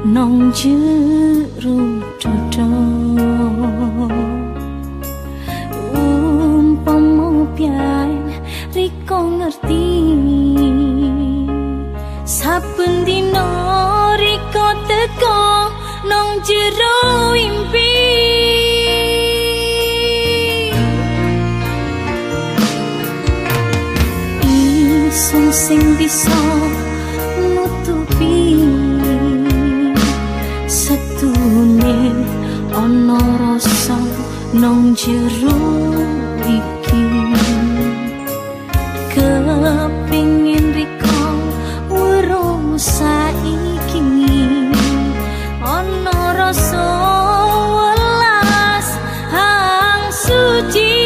nong jero dodo umpama pian riko ngerti saben dina riko teko nong jero impi isun sing bisa nutupi setune ana rasa nang jero iki kepingin riko weruh saiki ana rasa welas hang suci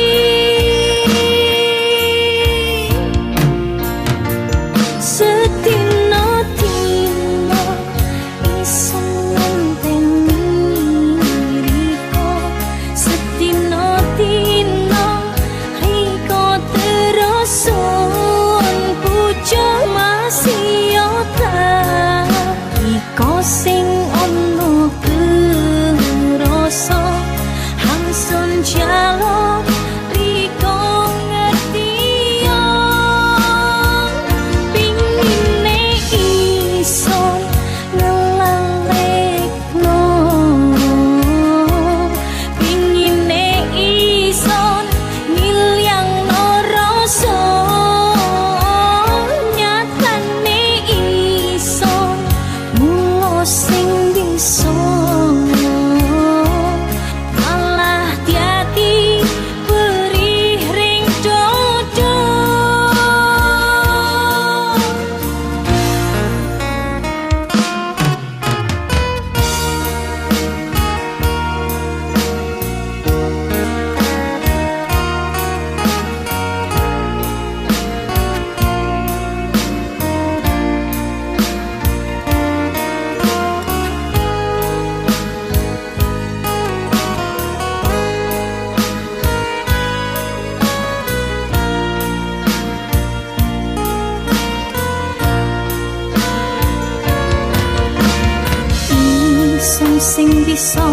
sing bisa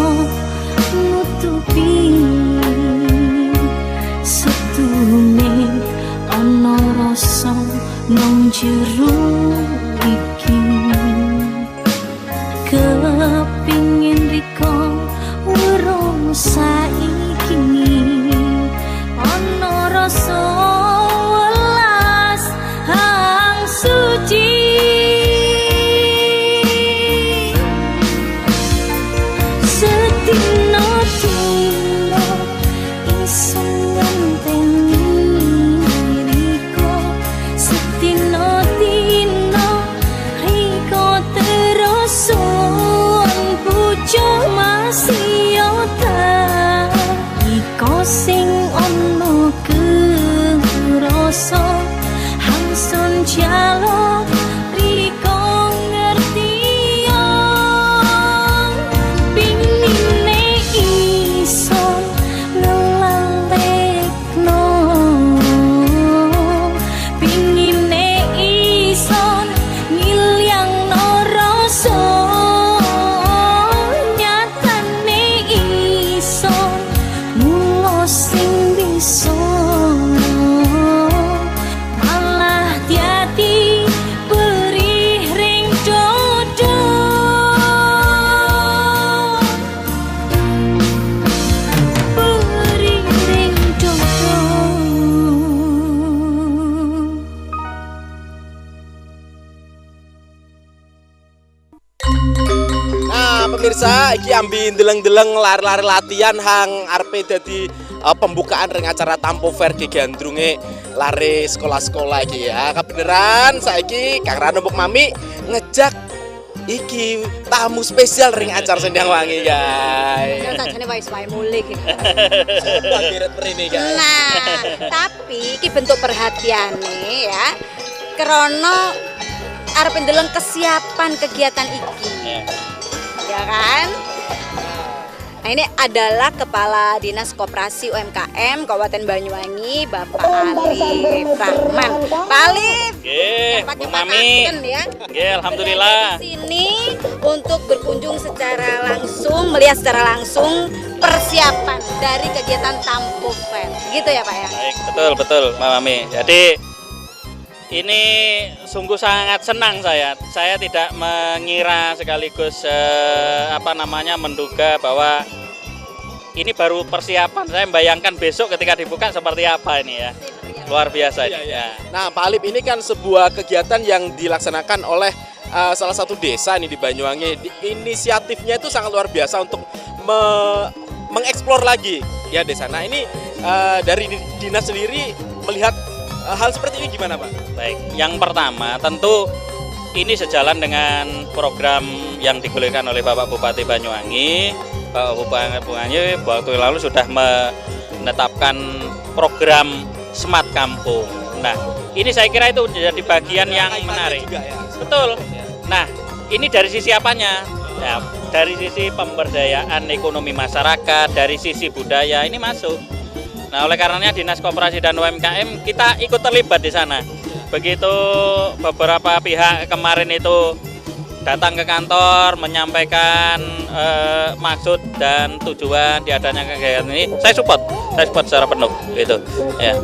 nutupi setune ana rasa nang jero iki kepingin riko weruh saiki ana rasa welas hang suci sing ono kerasa hangsun jalo riko ngerti pingine iso ngelalekno pingine iso ngilyangno rasa nyatane iso sing bisa malah diati perih ring dodo perih ring dodo. Nah pemirsa iki ambi ndeleng-ndeleng lari-lari latihan hang arepe dadi pembukaan ring acara Tampo Fair di gandrunge lari sekolah-sekolah iki ya. Kebeneran saiki Kang Rano Mbok Mami ngejak iki tamu spesial ring acara Sendang Wangi guys. Ya sajane wae mulih iki. Sopo biret mrene guys. Nah, tapi iki bentuk perhatiane ya. Krana arep ndeleng kesiapan kegiatan iki. Ya kan? Nah, ini adalah Kepala Dinas Koperasi UMKM Kabupaten Banyuwangi, Bapak Alif Rahman. Pak Alif, Nggih, pakai Bu Mami. pakaian ya. Nggih, alhamdulillah. Di sini untuk berkunjung secara langsung, melihat secara langsung persiapan dari kegiatan Tampo Fair. Gitu ya, Pak ya? Baik, betul, Mbak Mami. Jadi ini sungguh sangat senang saya. Saya tidak mengira sekaligus menduga bahwa ini baru persiapan. Saya membayangkan besok ketika dibuka seperti apa ini ya. Luar biasa ini. Ya. Nah, Pak Alif, ini kan sebuah kegiatan yang dilaksanakan oleh salah satu desa nih di Banyuwangi. Inisiatifnya itu sangat luar biasa untuk mengeksplor lagi ya desa. Nah, ini dari dinas sendiri melihat hal seperti ini gimana, Pak? Baik, yang pertama tentu ini sejalan dengan program yang digulirkan oleh Bapak Bupati Banyuwangi. Bapak Bupati Banyuwangi waktu lalu sudah menetapkan program Smart Kampung. Nah, ini saya kira itu menjadi bagian yang menarik. Juga, ya. Betul. Nah, ini dari sisi apanya? Ya, dari sisi pemberdayaan ekonomi masyarakat, dari sisi budaya ini masuk. Nah, oleh karenanya Dinas Koperasi dan UMKM kita ikut terlibat di sana. Begitu beberapa pihak kemarin itu datang ke kantor menyampaikan maksud dan tujuan diadanya kegiatan ini, saya support secara penuh gitu. Ya.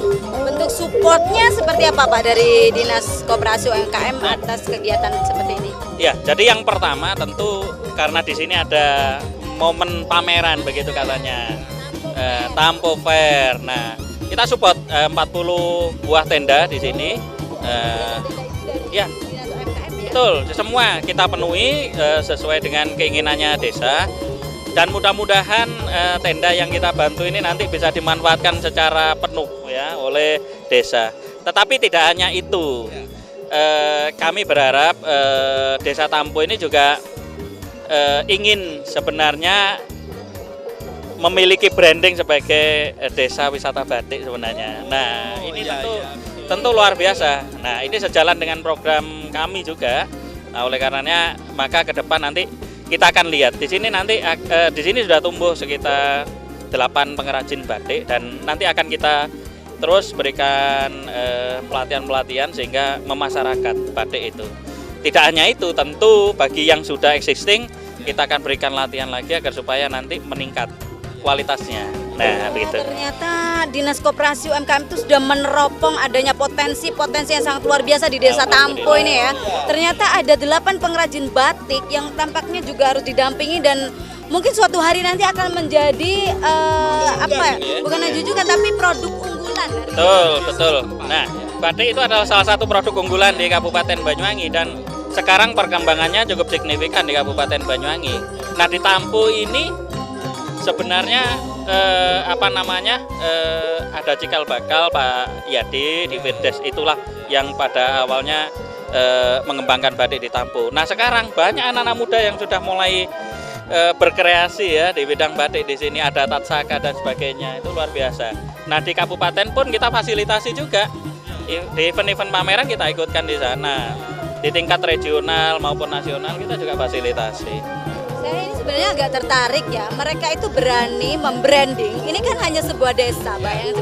Bentuk supportnya seperti apa, Pak, dari Dinas Koperasi UMKM atas kegiatan seperti ini? Ya, jadi yang pertama tentu karena di sini ada momen pameran begitu katanya. Tampo Fair. Nah, kita support 40 buah tenda di sini. Ya, betul. Semua kita penuhi sesuai dengan keinginannya desa. Dan mudah-mudahan tenda yang kita bantu ini nanti bisa dimanfaatkan secara penuh ya oleh desa. Tetapi tidak hanya itu. Kami berharap Desa Tampo ini juga ingin sebenarnya memiliki branding sebagai desa wisata batik sebenarnya. Nah, ini tentu luar biasa. Nah, ini sejalan dengan program kami juga. Nah, oleh karenanya maka ke depan nanti kita akan lihat. Di sini nanti di sini sudah tumbuh sekitar 8 pengrajin batik dan nanti akan kita terus berikan pelatihan-pelatihan sehingga memasyarakat batik itu. Tidak hanya itu, tentu bagi yang sudah existing kita akan berikan latihan lagi agar supaya nanti meningkat kualitasnya. Nah, begitu. Ternyata Dinas Koperasi UMKM itu sudah meneropong adanya potensi-potensi yang sangat luar biasa di Desa Tampo ini ya. Ternyata ada 8 pengrajin batik yang tampaknya juga harus didampingi dan mungkin suatu hari nanti akan menjadi bukan hanya juga tapi produk unggulan. Betul. Nah, batik itu adalah salah satu produk unggulan di Kabupaten Banyuwangi dan sekarang perkembangannya cukup signifikan di Kabupaten Banyuwangi. Nah, di Tampo ini sebenarnya ada cikal bakal Pak Yadi di Firdes, itulah yang pada awalnya mengembangkan batik di Tampo. Nah, sekarang banyak anak-anak muda yang sudah mulai berkreasi ya di bidang batik di sini, ada tatsaka dan sebagainya, itu luar biasa. Nah, di kabupaten pun kita fasilitasi juga di event-event pameran, kita ikutkan di sana. Di tingkat regional maupun nasional kita juga fasilitasi. Saya ini sebenarnya agak tertarik ya, mereka itu berani membranding, ini kan hanya sebuah desa, bayangin.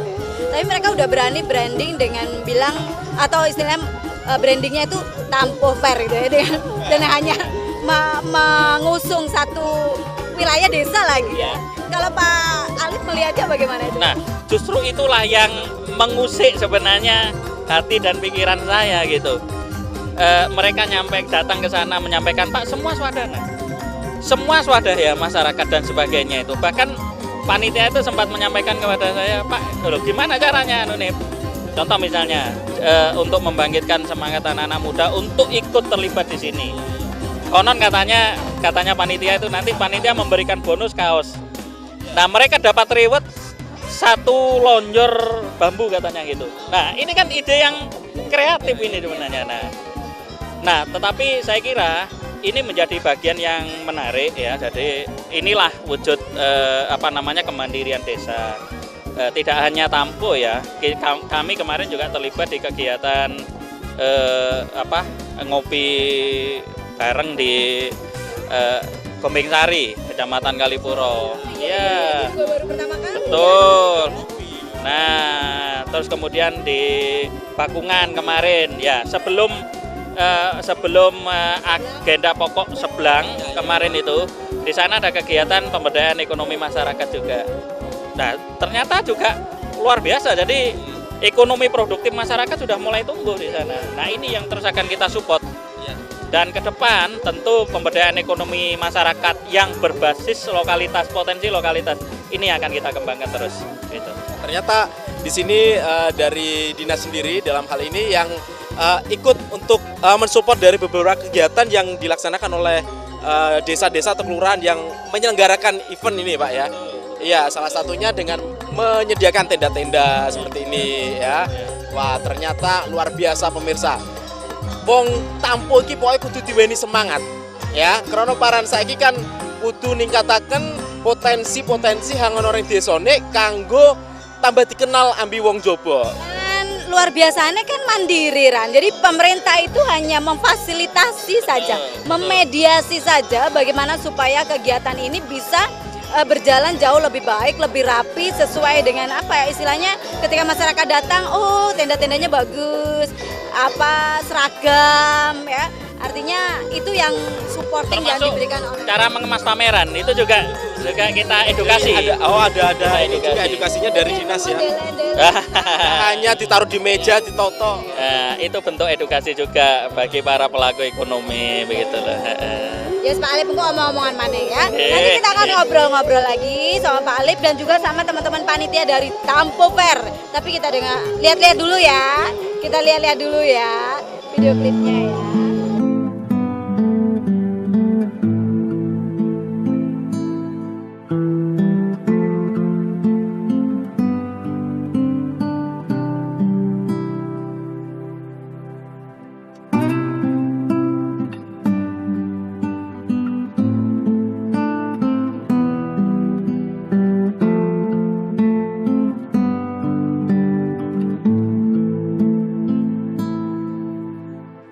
Tapi mereka udah berani branding dengan bilang, atau istilahnya brandingnya itu Tampo Fair gitu ya, dan hanya mengusung satu wilayah desa lagi ya. Kalau Pak Alif melihatnya bagaimana itu? Nah, justru itulah yang mengusik sebenarnya hati dan pikiran saya gitu. Mereka datang ke sana menyampaikan, Pak, semua swadaya masyarakat dan sebagainya itu. Bahkan panitia itu sempat menyampaikan kepada saya, Pak, loh, gimana caranya contoh misalnya untuk membangkitkan semangat anak-anak muda untuk ikut terlibat di sini. Konon katanya panitia itu nanti panitia memberikan bonus kaos. Nah, mereka dapat reward 1 lonjor bambu katanya gitu. Nah, ini kan ide yang kreatif ini sebenarnya. Nah, tetapi saya kira ini menjadi bagian yang menarik ya. Jadi inilah wujud kemandirian desa. Tidak hanya Tampo ya. Kami kemarin juga terlibat di kegiatan ngopi bareng di Gombeng Sari, Kecamatan Kalipuro. Iya. Juga baru pertama kali. Betul. Nah, terus kemudian di Bakungan kemarin, ya sebelum agenda pokok Seblang kemarin itu, di sana ada kegiatan pemberdayaan ekonomi masyarakat juga. Nah, ternyata juga luar biasa. Jadi ekonomi produktif masyarakat sudah mulai tumbuh di sana. Nah, ini yang terus akan kita support. Dan ke depan tentu pemberdayaan ekonomi masyarakat yang berbasis lokalitas, potensi lokalitas ini akan kita kembangkan terus. Gitu. Ternyata di sini dari dinas sendiri dalam hal ini yang ikut untuk mensupport dari beberapa kegiatan yang dilaksanakan oleh desa-desa atau kelurahan yang menyelenggarakan event ini, Pak ya. Iya, salah satunya dengan menyediakan tenda-tenda seperti ini ya. Wah, ternyata luar biasa pemirsa. Wong tampo iki pokoke kudu diweni semangat ya. Krana paran saiki kan kudu ningkataken potensi-potensi hang ana ring desane kanggo tambah dikenal ambi wong jaba. Dan luar biasanya kan mandiri Ran. Jadi pemerintah itu hanya memfasilitasi saja, memediasi saja bagaimana supaya kegiatan ini bisa berjalan jauh lebih baik, lebih rapi sesuai dengan apa ya istilahnya ketika masyarakat datang, oh tenda-tendanya bagus, apa seragam ya. Artinya itu yang supporting yang Termasuk diberikan oleh cara mengemas pameran itu juga kita edukasi. Ada ini juga edukasinya dari dinas ya. Hanya ditaruh di meja, ditoto. Nah, itu bentuk edukasi juga bagi para pelaku ekonomi begitu loh. Yes, Pak Alip, engkau omong-omongan mana ya. Nanti kita akan ngobrol-ngobrol lagi sama Pak Alip dan juga sama teman-teman panitia dari Tampo Fair. Tapi kita lihat-lihat dulu ya. Kita lihat-lihat dulu ya video klipnya ya.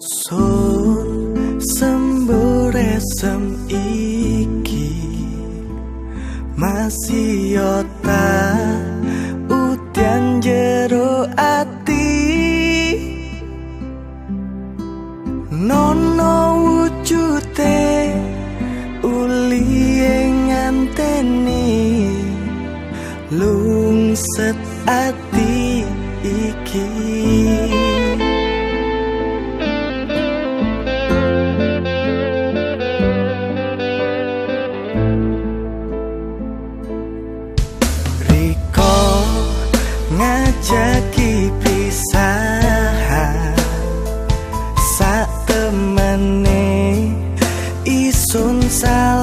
Sun semburesem iki masih yota udan jero ati nono wujute uli nganteni lungset ati iki. Ngajaki pisahan sak temene isun salah